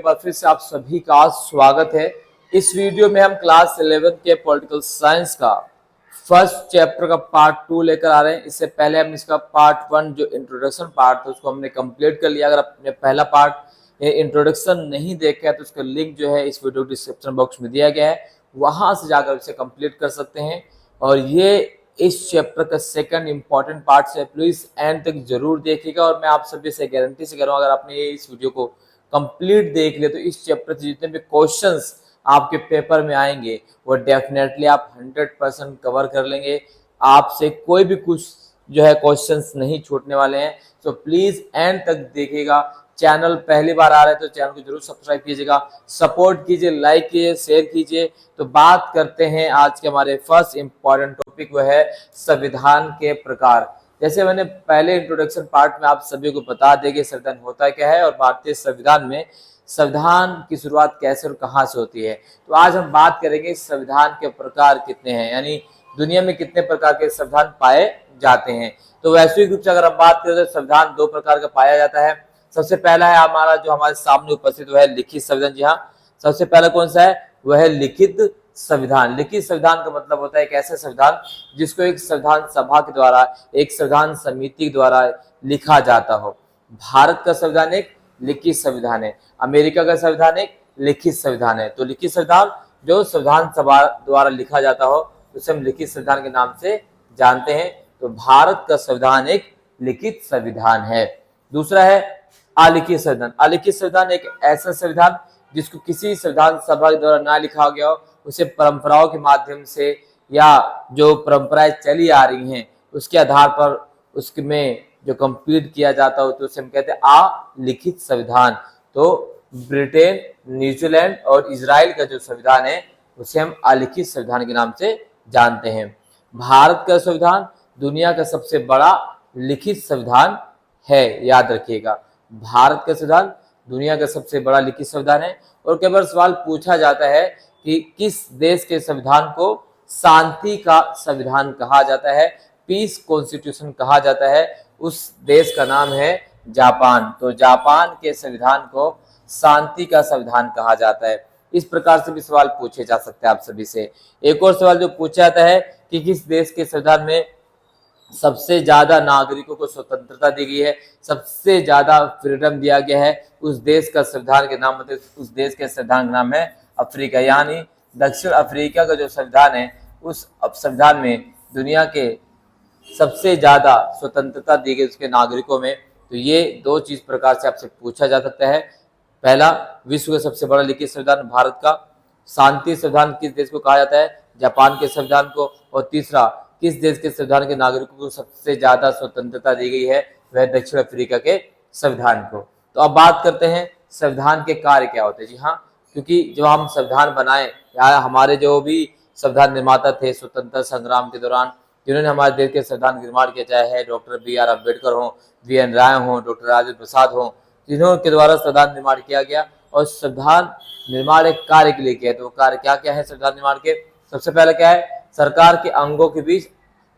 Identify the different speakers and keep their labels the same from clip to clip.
Speaker 1: एक बार फिर से आप सभी का स्वागत है। इस वीडियो में हम क्लास 11 के पॉलिटिकल साइंस का फर्स्ट चैप्टर का पार्ट 2 लेकर आ रहे हैं। इससे पहले हम इसका पार्ट 1 जो इंट्रोडक्शन पार्ट था उसको हमने कंप्लीट कर लिया। अगर आपने पहला पार्ट इंट्रोडक्शन नहीं देखा है तो उसका लिंक जो है इस वीडियो डिस्क्रिप्शन बॉक्स में दिया गया है, वहां से जाकर उसे कंप्लीट कर सकते हैं। और ये इस चैप्टर का सेकंड इंपॉर्टेंट पार्ट है, प्लीज एंड तक जरूर देखिएगा। और मैं आप सभी से गारंटी से कह रहा हूँ, अगर आपने इस वीडियो को कंप्लीट देख लिया तो इस चैप्टर से जितने भी क्वेश्चंस आपके पेपर में आएंगे वो डेफिनेटली आप 100% कवर कर लेंगे। आपसे कोई भी कुछ जो है क्वेश्चंस नहीं छूटने वाले हैं। तो प्लीज एंड तक देखिएगा। चैनल पहली बार आ रहा है तो चैनल को जरूर सब्सक्राइब कीजिएगा, सपोर्ट कीजिए, लाइक कीजिए, शेयर कीजिए। तो बात करते हैं आज के हमारे फर्स्ट इंपॉर्टेंट टॉपिक, वो है संविधान के प्रकार। जैसे मैंने पहले इंट्रोडक्शन पार्ट में आप सभी को बता दें कि संविधान होता क्या है और भारतीय संविधान में संविधान की शुरुआत कैसे और कहां से होती है। तो आज हम बात करेंगे संविधान के प्रकार कितने हैं, यानी दुनिया में कितने प्रकार के संविधान पाए जाते हैं। तो वैश्विक रूप से अगर हम बात करें तो संविधान दो प्रकार का पाया जाता है। सबसे पहला है हमारा जो हमारे सामने उपस्थित वह है लिखित संविधान। जी हाँ, सबसे पहला कौन सा है, वह है लिखित संविधान। लिखित संविधान का मतलब होता है एक ऐसा संविधान जिसको एक संविधान सभा के द्वारा, एक संविधान समिति के द्वारा लिखा जाता हो। भारत का संविधान एक लिखित संविधान है, अमेरिका का संविधान एक लिखित संविधान है। तो लिखित संविधान जो संविधान सभा द्वारा लिखा जाता हो उसे हम लिखित संविधान के नाम से जानते हैं। तो भारत का संविधान एक लिखित संविधान है। दूसरा है अलिखित संविधान। अलिखित संविधान एक ऐसा संविधान जिसको किसी संविधान सभा के द्वारा ना लिखा गया हो, उसे परंपराओं के माध्यम से या जो परंपराएं चली आ रही हैं उसके आधार पर उसमें जो कंप्लीट किया जाता हो तो उसे हम कहते हैं अलिखित संविधान। तो ब्रिटेन, न्यूजीलैंड और इजराइल का जो संविधान है उसे हम अलिखित संविधान के नाम से जानते हैं। भारत का संविधान दुनिया का सबसे बड़ा लिखित संविधान है, याद रखिएगा। भारत का संविधान दुनिया का सबसे बड़ा लिखित संविधान है। और कई बार सवाल पूछा जाता है कि किस देश के संविधान को शांति का संविधान कहा जाता है, पीस कॉन्स्टिट्यूशन कहा जाता है। उस देश का नाम है जापान। तो जापान के संविधान को शांति का संविधान कहा जाता है। इस प्रकार से भी सवाल पूछे जा सकते हैं आप सभी से। एक और सवाल जो पूछा जाता है कि किस देश के संविधान में सबसे ज्यादा नागरिकों को स्वतंत्रता दी गई है, सबसे ज्यादा फ्रीडम दिया गया है, उस देश का संविधान के नाम, मतलब उस देश के संविधान का नाम है अफ्रीका। यानी दक्षिण अफ्रीका का जो संविधान है उस संविधान में दुनिया के सबसे ज्यादा स्वतंत्रता दी गई उसके नागरिकों में। तो ये दो चीज प्रकार से आपसे पूछा जा सकता है। पहला, विश्व का सबसे बड़ा लिखित संविधान भारत का। शांति संविधान किस देश को कहा जाता है, जापान के संविधान को। और तीसरा, किस देश के संविधान के नागरिकों को सबसे ज्यादा स्वतंत्रता दी गई है, वह दक्षिण अफ्रीका के संविधान को। तो अब बात करते हैं संविधान के कार्य क्या होते हैं। जी हाँ, क्योंकि जब हम संविधान बनाए या हमारे जो भी संविधान निर्माता थे स्वतंत्रता संग्राम के दौरान जिन्होंने हमारे देश के संविधान निर्माण किया, चाहे डॉक्टर BR अम्बेडकर हो, VN राय हो, डॉक्टर राजेंद्र प्रसाद हो, जिन्हों के द्वारा संविधान निर्माण किया गया। और संविधान निर्माण एक कार्य के लिए किया, तो कार्य क्या क्या है संविधान निर्माण के। सबसे पहले क्या है, सरकार के अंगों के बीच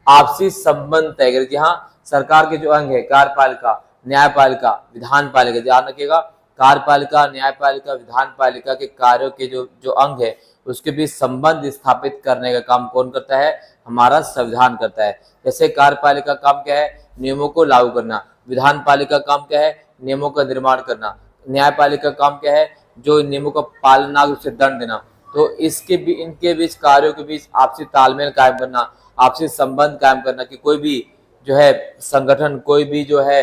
Speaker 1: आपसी संबंध तय करें। जहाँ सरकार के जो अंग है, कार्यपालिका, न्यायपालिका, विधानपालिका, ध्यान रखिएगा, कार्यपालिका, न्यायपालिका, विधानपालिका के कार्यों के जो अंग है उसके बीच संबंध स्थापित करने का काम कौन करता है, हमारा संविधान करता है। जैसे कार्यपालिका काम क्या है, नियमों को लागू करना। विधानपालिका काम क्या है, नियमों का निर्माण करना। न्यायपालिका काम क्या है, जो नियमों का पालन ना उसे दंड देना। तो इनके बीच कार्यों के बीच आपसी तालमेल कायम करना, आपसी संबंध कायम करना कि कोई भी जो है संगठन, कोई भी जो है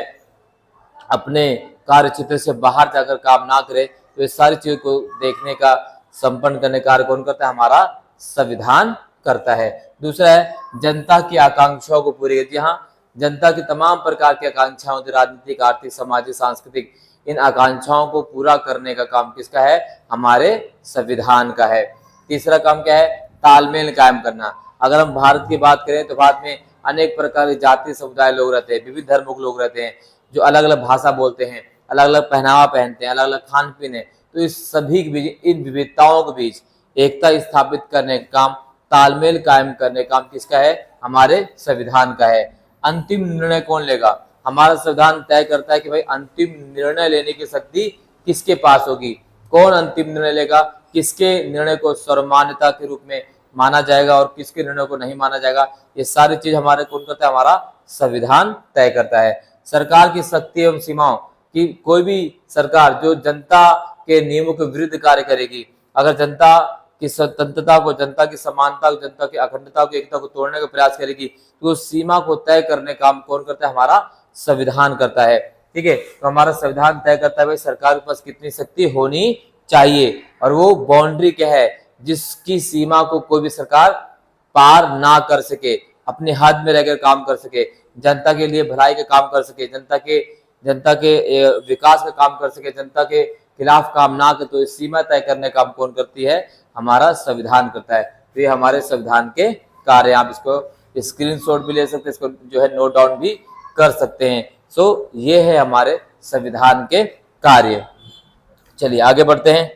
Speaker 1: अपने कार्य क्षेत्र से बाहर जाकर काम ना करे। तो इस सारी चीजों को देखने का, संपन्न करने का कार्य कौन करता है, हमारा संविधान करता है। दूसरा है जनता की आकांक्षाओं को पूरी करती है। हाँ, जनता की तमाम प्रकार की आकांक्षाएं होती, राजनीतिक, आर्थिक, सामाजिक, सांस्कृतिक, इन आकांक्षाओं को पूरा करने का काम किसका है, हमारे संविधान का है। तीसरा काम क्या है, तालमेल कायम करना। अगर हम भारत की बात करें तो भारत में अनेक प्रकार के जाति समुदाय लोग रहते हैं, विविध धर्मों के लोग रहते हैं, जो अलग अलग भाषा बोलते हैं, अलग अलग पहनावा पहनते हैं, अलग अलग खान पीन है। तो इस सभी के बीच, इन विविधताओं के बीच एकता स्थापित करने का काम, तालमेल कायम करने का काम किसका है, हमारे संविधान का है। अंतिम निर्णय कौन लेगा, हमारा संविधान तय करता है कि भाई अंतिम निर्णय लेने की शक्ति किसके पास होगी, कौन अंतिम निर्णय लेगा, किसके निर्णय को सर्वमान्यता के रूप में माना जाएगा और किसके निर्णय को नहीं माना जाएगा, ये सारी चीज हमारे कौन करता है, हमारा संविधान तय करता है। सरकार की शक्ति एवं सीमाओं की, कोई भी सरकार जो जनता के नियमों के विरुद्ध कार्य करेगी, अगर जनता की स्वतंत्रता को, जनता की समानता को, जनता की अखंडता को, एकता को तोड़ने का प्रयास करेगी, तो उस सीमा को तय करने का काम कौन करता है, हमारा संविधान करता है। ठीक है, तो हमारा संविधान तय करता है भाई सरकार के पास कितनी शक्ति होनी चाहिए और वो बाउंड्री क्या है जिसकी सीमा को कोई भी सरकार पार ना कर सके, अपने हाथ में रहकर काम कर सके, जनता के लिए भलाई का काम कर सके, जनता के विकास का काम कर सके, जनता के खिलाफ काम ना करे, तो इस सीमा तय करने का काम कौन करती है, हमारा संविधान करता है। तो ये हमारे संविधान के कार्य, आप इसको स्क्रीनशॉट भी ले सकते हैं, इसको जो है नोट डाउन भी कर सकते हैं। सो ये है हमारे संविधान के कार्य। चलिए आगे बढ़ते हैं।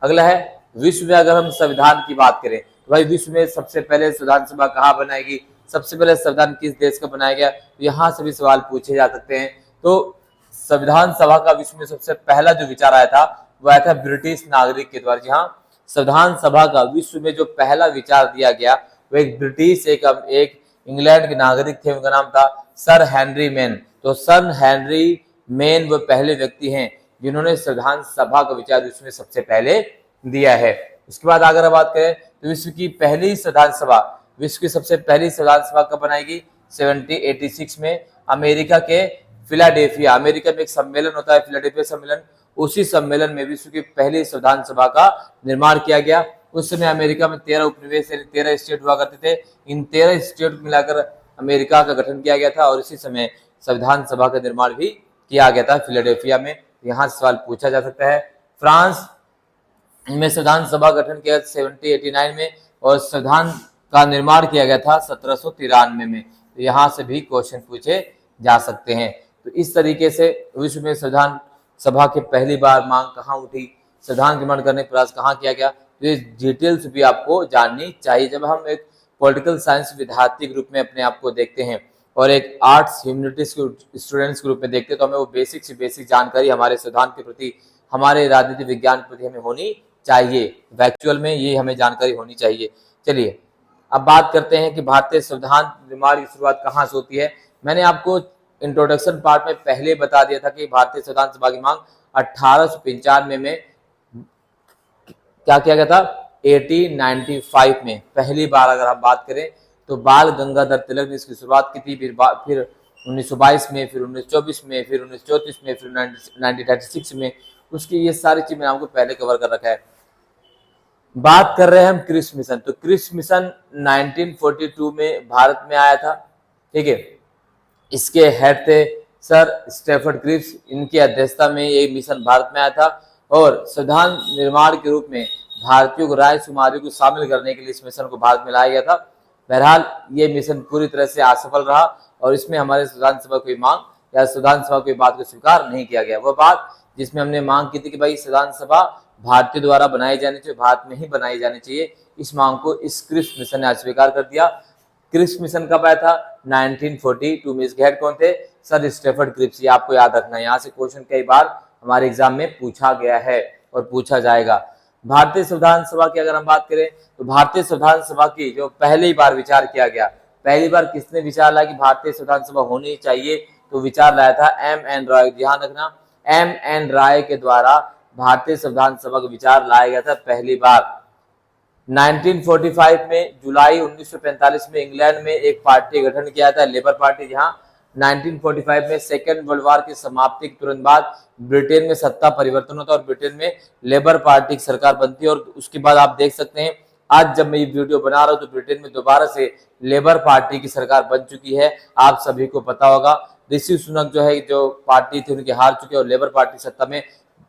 Speaker 1: अगला है विश्व में अगर हम संविधान की बात करें तो भाई विश्व में सबसे पहले संविधान सभा कहाँ बनाएगी, सबसे पहले संविधान किस देश का बनाया गया, यहाँ से भी सवाल पूछे जा सकते हैं। तो संविधान सभा का विश्व में सबसे पहला जो विचार आया था वो आया था ब्रिटिश नागरिक के द्वारा। जहाँ संविधान सभा का विश्व में जो पहला विचार दिया गया वो एक ब्रिटिश एक इंग्लैंड के नागरिक थे, उनका नाम था सर हेनरी मैन। तो सर हेनरी मैन वो पहले व्यक्ति हैं जिन्होंने संविधान सभा का विचार विश्व में सबसे पहले दिया है। उसके बाद अगर बात करें तो विश्व की पहली संविधान सभा, विश्व की सबसे पहली संविधान सभा कब बनाएगी, 1786 में अमेरिका के फिलाडेल्फिया, अमेरिका में एक सम्मेलन होता है फिलाडेल्फिया सम्मेलन, उसी सम्मेलन में विश्व की पहली संविधान सभा का निर्माण किया गया। उस समय अमेरिका में 13 उपनिवेश 13 स्टेट हुआ करते थे, इन 13 स्टेट मिलाकर अमेरिका का गठन किया गया था और इसी समय संविधान सभा का निर्माण भी किया गया था फिलाडेल्फिया में। यहाँ सवाल पूछा जा सकता है। फ्रांस में संविधान सभा गठन किया 1789 में और संविधान का निर्माण किया गया था 1793 में। तो यहाँ से भी क्वेश्चन पूछे जा सकते हैं। तो इस तरीके से विश्व में संविधान सभा की पहली बार मांग कहाँ उठी, संविधान निर्माण करने का प्रयास कहाँ किया गया, तो ये डिटेल्स भी आपको जाननी चाहिए। जब हम एक पॉलिटिकल साइंस विद्यार्थी के रूप में अपने आप को देखते हैं और एक आर्ट्स ह्यूमैनिटीज के स्टूडेंट्स के रूप में देखते हैं तो हमें वो बेसिक से बेसिक जानकारी हमारे संविधान के प्रति, हमारे राजनीति विज्ञान के प्रति हमें होनी चाहिए। फैक्चुअल में ये हमें जानकारी होनी चाहिए। चलिए अब बात करते हैं कि भारतीय संविधान निर्माण की शुरुआत कहाँ से होती है। मैंने आपको इंट्रोडक्शन पार्ट में पहले बता दिया था कि भारतीय संविधान सभा की मांग 1895 में क्या किया गया था, 1895 में पहली बार अगर हम बात करें तो बाल गंगाधर तिलक ने इसकी शुरुआत की थी। फिर 1922 में, फिर 1924 में, फिर 1934 में, फिर 1936 में। उसकी ये सारी चीज मैंने आपको पहले कवर कर रखा है। बात कर रहे हैं हम क्रिस मिशन। तो क्रिस मिशन 1942 में भारत में आया था। ठीक है, इसके हेड थे सर स्टेफर्ड क्रिप्स, इनकी अध्यक्षता में ये मिशन भारत में आया था और संविधान निर्माण के रूप में भारतीयों को, रायशुमारियों को शामिल करने के लिए इस मिशन को भारत में लाया गया था। बहरहाल ये मिशन पूरी तरह से असफल रहा और इसमें हमारे संविधान सभा की मांग या संविधान सभा की बात को स्वीकार नहीं किया गया। वह बात जिसमें हमने मांग की थी कि भाई संविधान सभा भारतीय द्वारा बनाई जानी चाहिए, भारत में ही बनाई जानी चाहिए, इस मांग को इस क्रिप्स मिशन ने अस्वीकार कर दिया। क्रिप्स मिशन कब आया था, 1942 में। इसके हेड कौन थे, सर स्टेफर्ड क्रिप्स। ये आपको याद रखना है, यहाँ से क्वेश्चन कई बार हमारे एग्जाम में पूछा गया है और पूछा जाएगा। भारतीय संविधान सभा की अगर हम बात करें तो भारतीय संविधान सभा की जो पहली बार विचार किया गया, पहली बार किसने विचार लाया कि भारतीय संविधान सभा होनी चाहिए, तो विचार लाया था M.N. रॉय। ध्यान रखना, M.N. रॉय के द्वारा भारतीय संविधान सभा का विचार लाया गया था पहली बार। 1945 में, जुलाई 1945 में इंग्लैंड में एक पार्टी गठन किया था, लेबर पार्टी। जहां 1945 में सेकेंड वर्ल्ड वॉर की समाप्ति के तुरंत बाद ब्रिटेन में सत्ता परिवर्तन होता है और ब्रिटेन में लेबर पार्टी की सरकार बनती है। और उसके बाद आप देख सकते हैं आज जब मैं ये वीडियो बना रहा हूं तो ब्रिटेन में दोबारा से लेबर पार्टी की सरकार बन चुकी है। आप सभी को पता होगा ऋषि सुनक जो है, जो पार्टी थी उनके हार चुके और लेबर पार्टी सत्ता में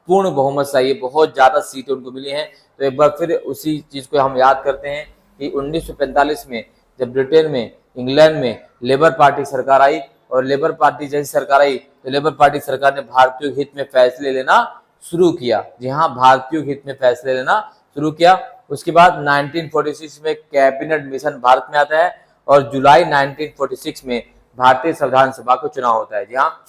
Speaker 1: पूर्ण बहुमत से आई, बहुत ज्यादा सीटें उनको मिली हैं। तो एक बार फिर उसी चीज को हम याद करते हैं कि 1945 में जब ब्रिटेन में, इंग्लैंड में लेबर पार्टी सरकार आई और लेबर पार्टी जैसी सरकार आई तो लेबर पार्टी सरकार ने भारतीयों हित में फैसले लेना शुरू किया। जी हाँ, भारतीयों हित में फैसले लेना शुरू किया। उसके बाद 1946 में कैबिनेट मिशन भारत में आता है और जुलाई 1946 में भारतीय संविधान सभा का चुनाव होता है। जी हाँ,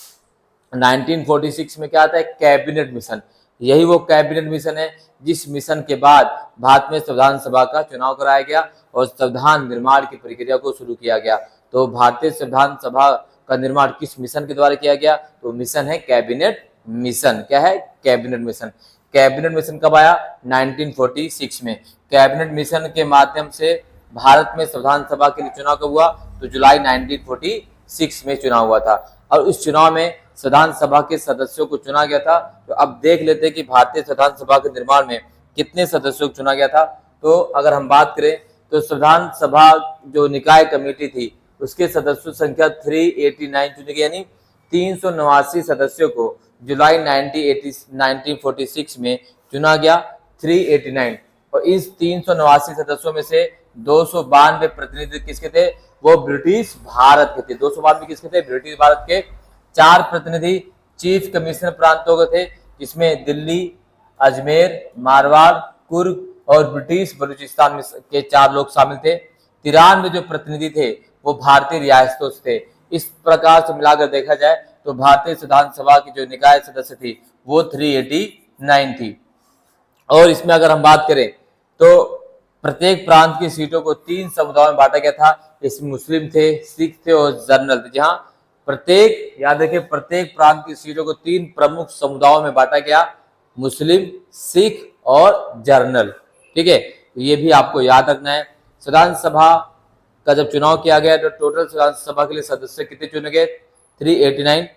Speaker 1: 1946 में क्या आता है, कैबिनेट मिशन। यही वो कैबिनेट मिशन है जिस मिशन के बाद भारत में संविधान सभा का चुनाव कराया गया और संविधान निर्माण की प्रक्रिया को शुरू किया गया। तो भारतीय संविधान सभा का निर्माण किस मिशन के द्वारा किया गया? तो मिशन है कैबिनेट मिशन। क्या है? Cabinet mission. कैबिनेट मिशन कब आया? 1946 में। कैबिनेट मिशन के माध्यम से भारत में संविधान सभा के लिए चुनाव कब हुआ? तो जुलाई 1946 में चुनाव हुआ था और उस चुनाव में संविधान सभा के सदस्यों को चुना गया था। तो अब देख लेते हैं कि भारतीय संविधान सभा के निर्माण में कितने सदस्यों को चुना गया था। तो अगर हम बात करें तो संविधान सभा जो निकाय कमेटी थी उसके सदस्यों संख्या 389 चुनी गई, यानी 389 सदस्यों को जुलाई 1946 में चुना गया। 389 और इस 389 सदस्यों में से 292 प्रतिनिधि किसके थे? वो ब्रिटिश भारत के थे। 292 किसके थे? ब्रिटिश भारत के। 4 प्रतिनिधि चीफ कमिश्नर प्रांतों के थे, जिसमें दिल्ली, अजमेर, मारवाड़, कुर्ग और ब्रिटिश बलूचिस्तान के 4 लोग शामिल थे। 93 जो प्रतिनिधि थे वो भारतीय रियासतों से थे। इस प्रकार से मिलाकर देखा जाए तो भारतीय संविधान सभा की जो निकाय सदस्य थी वो 389 थी। और इसमें अगर हम बात करें तो प्रत्येक प्रांत की सीटों को 3 समुदायों में बांटा गया था। इसमें मुस्लिम थे, सिख थे और जर्नल थे। जहां प्रत्येक, याद रखिए, प्रत्येक प्रांत की सीटों को 3 प्रमुख समुदायों में बांटा गया, मुस्लिम, सिख और जर्नल। ठीक है, ये भी आपको याद रखना है। संविधान सभा का जब चुनाव किया गया तो टोटल संविधान सभा के लिए सदस्य कितने चुने गए? 389।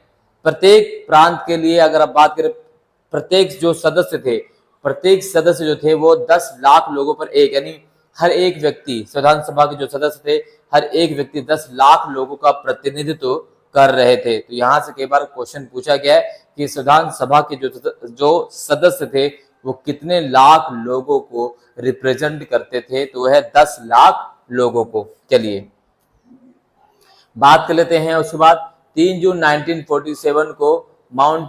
Speaker 1: प्रत्येक प्रांत के लिए अगर आप बात करें, प्रत्येक जो सदस्य थे, प्रत्येक सदस्य जो थे वो 10 लाख लोगों पर एक, यानी हर एक व्यक्ति, संविधान सभा के जो सदस्य थे हर एक व्यक्ति 10 लाख लोगों का प्रतिनिधित्व कर रहे थे। तो यहाँ से कई बार क्वेश्चन पूछा गया है कि संविधान सभा के जो सदस्य थे वो कितने लाख लोगों को रिप्रेजेंट करते थे? तो वह 10 लाख लोगों को। चलिए बात कर लेते हैं। उसके बाद 3 जून 1947 को माउंट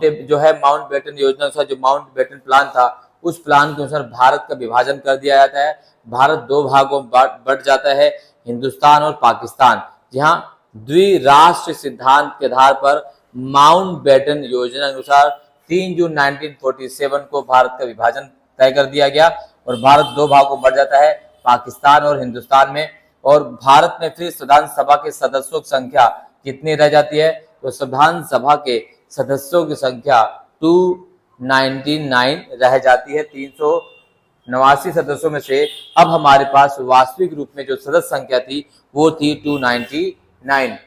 Speaker 1: बेटन योजना अनुसार, जो माउंट बेटन प्लान था, उस प्लान के अनुसार भारत का विभाजन कर दिया जाता है। भारत 2 भागों में बट जाता है, हिंदुस्तान और पाकिस्तान। जहां द्विराष्ट्र सिद्धांत के आधार पर माउंट बेटन योजना अनुसार 3 जून 1947 को भारत का विभाजन तय कर दिया गया और भारत 2 भागों में बट जाता है, पाकिस्तान और हिंदुस्तान में। और भारत में फिर संविधान सभा के सदस्यों की संख्या कितनी रह जाती है? तो संविधान सभा के सदस्यों की संख्या 299 रह जाती है। 389 सदस्यों में से अब हमारे पास वास्तविक रूप में जो सदस्य संख्या थी वो थी 299।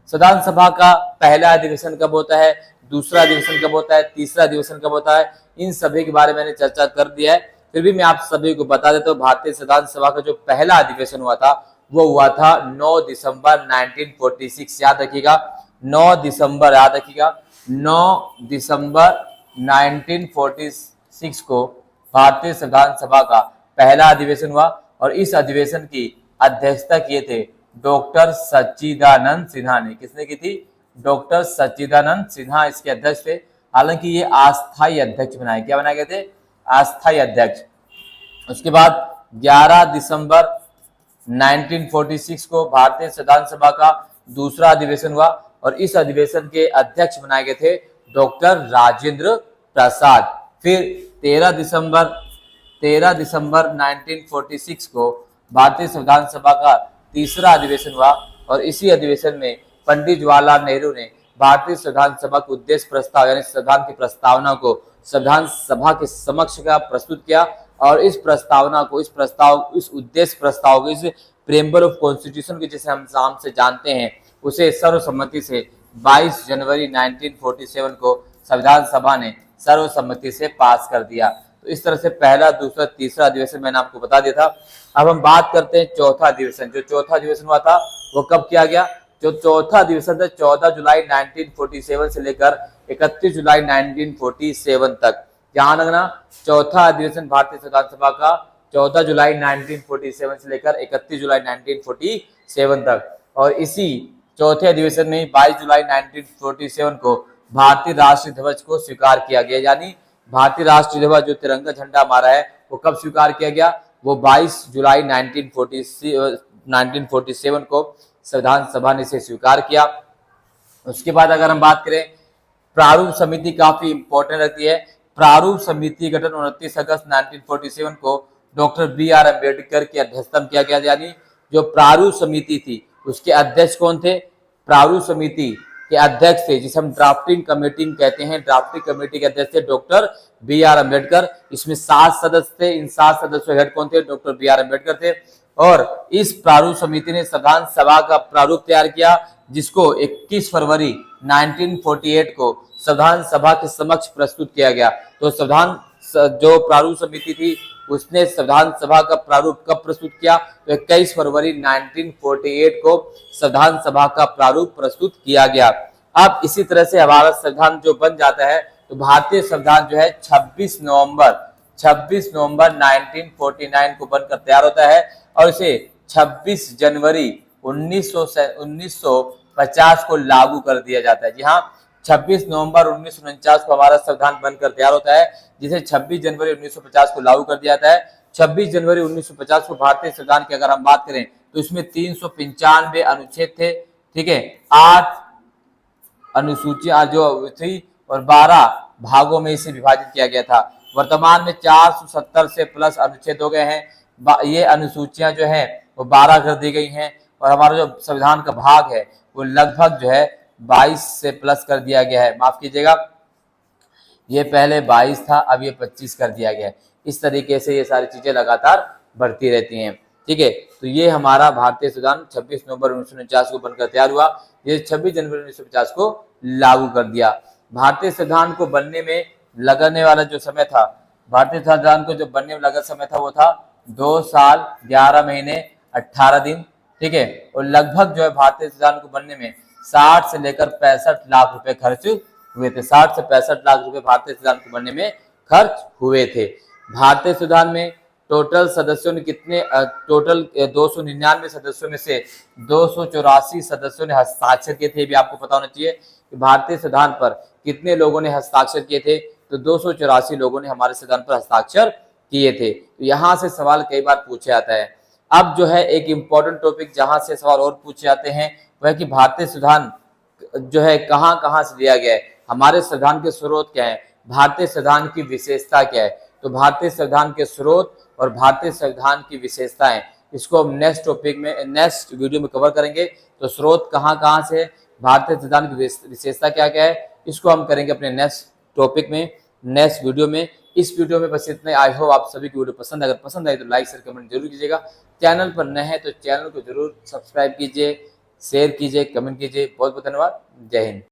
Speaker 1: संविधान सभा का पहला अधिवेशन कब होता है, दूसरा अधिवेशन कब होता है, तीसरा अधिवेशन कब होता है, इन सभी के बारे में मैंने चर्चा कर दिया है। फिर भी मैं आप सभी को बता देता हूँ, भारतीय संविधान सभा का जो पहला अधिवेशन हुआ था वो हुआ था 9 दिसंबर 1946। याद रखिएगा, 9 दिसंबर, याद रखिएगा 9 दिसंबर 1946 को भारतीय संविधान सभा का पहला अधिवेशन हुआ और इस अधिवेशन की अध्यक्षता किए थे डॉक्टर सच्चिदानंद सिन्हा ने। किसने की थी? डॉक्टर सच्चिदानंद सिन्हा इसके अध्यक्ष थे। हालांकि ये अस्थायी अध्यक्ष बनाए, क्या बनाए गए थे? अस्थायी अध्यक्ष। उसके बाद 11 दिसंबर 1946 को भारतीय संविधान सभा का दूसरा अधिवेशन हुआ और इस अधिवेशन के अध्यक्ष बनाए गए थे डॉक्टर राजेंद्र प्रसाद। फिर 13 दिसंबर 1946 को भारतीय संविधान सभा का तीसरा अधिवेशन हुआ और इसी अधिवेशन में पंडित जवाहरलाल नेहरू ने भारतीय संविधान सभा के उद्देश्य प्रस्ताव, यानी संविधान की प्रस्तावना को संविधान सभा के समक्ष का प्रस्तुत किया और इस प्रस्तावना को, इस उद्देश्य प्रस्ताव को, इस प्रेम्बल ऑफ कॉन्स्टिट्यूशन के जिसे हम नाम से जानते हैं, उसे सर्वसम्मति से 22 जनवरी 1947 को संविधान सभा ने सर्वसम्मति से पास कर दिया। तो इस तरह से पहला, दूसरा, तीसरा अधिवेशन मैंने आपको बता दिया था। अब हम बात करते हैं चौथा अधिवेशन। जो चौथा अधिवेशन हुआ था वो कब किया गया? जो चौथा अधिवेशन था 14 जुलाई 1947 से लेकर 31 जुलाई 1947 तक। ध्यान रखना, चौथा अधिवेशन भारतीय संविधान सभा का 14 जुलाई 1947 से लेकर 31 जुलाई 1947 तक। और इसी चौथे अधिवेशन में 22 जुलाई 1947 को भारतीय राष्ट्रीय ध्वज को स्वीकार किया गया। यानी भारतीय राष्ट्रीय ध्वज जो तिरंगा झंडा हमारा है वो कब स्वीकार किया गया? वो 22 जुलाई 1947 को संविधान सभा ने इसे स्वीकार किया। उसके बाद अगर हम बात करें, प्रारूप समिति काफी इंपॉर्टेंट रहती है। प्रारूप समिति गठन 29 अगस्त 1947 को डॉक्टर बी आर अम्बेडकर की अध्यक्षता में किया गया। यानी जो प्रारूप समिति थी उसके अध्यक्ष कौन थे? प्रारूप समिति के अध्यक्ष थे, जिसे हम ड्राफ्टिंग कमेटी कहते हैं। ड्राफ्टिंग कमेटी के अध्यक्ष थे डॉक्टर बी आर अम्बेडकर। इसमें 7 सदस्य थे। इन 7 सदस्यों हेड कौन थे? डॉक्टर बी आर अम्बेडकर थे। और इस प्रारूप समिति ने संविधान सभा का प्रारूप तैयार किया, जिसको 21 फरवरी 1948 को संविधान सभा के समक्ष प्रस्तुत किया गया। तो संविधान जो प्रारूप समिति थी उसने संविधान सभा का प्रारूप कब प्रस्तुत किया? तो 21 फरवरी 1948 को संविधान सभा का प्रारूप प्रस्तुत किया गया। अब इसी तरह से हमारा संविधान जो बन जाता है, तो भारतीय संविधान जो है 26 नवंबर 1949 को बनकर तैयार होता है और इसे 26 जनवरी 1950 को लागू कर दिया जाता है। जी हाँ, 26 नवंबर 1949 को हमारा संविधान बनकर तैयार होता है, जिसे 26 जनवरी 1950 को लागू कर दिया जाता है। 26 जनवरी 1950 को भारतीय संविधान की अगर हम बात करें तो इसमें 395 अनुच्छेद थे। ठीक है, 8 अनुसूचियां जो थी और 12 भागों में इसे विभाजित किया गया था। वर्तमान में 470 से प्लस अनुच्छेद हो गए हैं। ये अनुसूचियां जो है वो 12 कर दी गई हैं और हमारा जो संविधान का भाग है वो लगभग जो है 22 से प्लस कर दिया गया है। माफ कीजिएगा, ये पहले 22 था, अब ये 25 कर दिया गया है। इस तरीके से ये सारी चीजें लगातार बढ़ती रहती हैं। ठीक है, तो ये हमारा भारतीय संविधान 26 नवंबर 1949 को बनकर तैयार हुआ। ये 26 जनवरी 1950 को लागू कर दिया। भारतीय संविधान को बनने में लगने वाला जो समय था, भारतीय संविधान को जो बनने में लगा समय था वो था 2 साल 11 महीने 18 दिन। ठीक है, और लगभग जो है भारतीय संविधान को बनने में 60 से लेकर 65 लाख रुपए खर्च हुए थे। 60 से 65 लाख रुपए भारतीय संविधान को बनने में खर्च हुए थे। भारतीय संविधान में टोटल सदस्यों ने कितने? टोटल 299 सदस्यों में से 284 सदस्यों ने हस्ताक्षर किए थे। भी आपको पता होना चाहिए कि भारतीय संविधान पर कितने लोगों ने हस्ताक्षर किए थे। तो 284 लोगों ने हमारे संविधान पर हस्ताक्षर किए थे। तो यहाँ से सवाल कई बार पूछा जाता है। अब जो है एक इम्पोर्टेंट टॉपिक जहां से सवाल और पूछे जाते हैं वह कि भारतीय संविधान जो है कहां से लिया गया है, हमारे संविधान के स्रोत क्या है, भारतीय संविधान की विशेषता क्या है। तो भारतीय संविधान के स्रोत और भारतीय संविधान की विशेषताएं, इसको हम नेक्स्ट टॉपिक में, नेक्स्ट वीडियो में कवर करेंगे। तो स्रोत कहां से, भारतीय संविधान की विशेषता क्या क्या है, इसको हम करेंगे अपने नेक्स्ट टॉपिक में, नेक्स्ट वीडियो में। इस वीडियो में बस इतने। आई होप आप सभी की वीडियो पसंद, अगर पसंद आई तो लाइक शेयर कमेंट जरूर कीजिएगा। चैनल पर नए हैं तो चैनल को जरूर सब्सक्राइब कीजिए, शेयर कीजिए, कमेंट कीजिए। बहुत बहुत धन्यवाद। जय हिंद।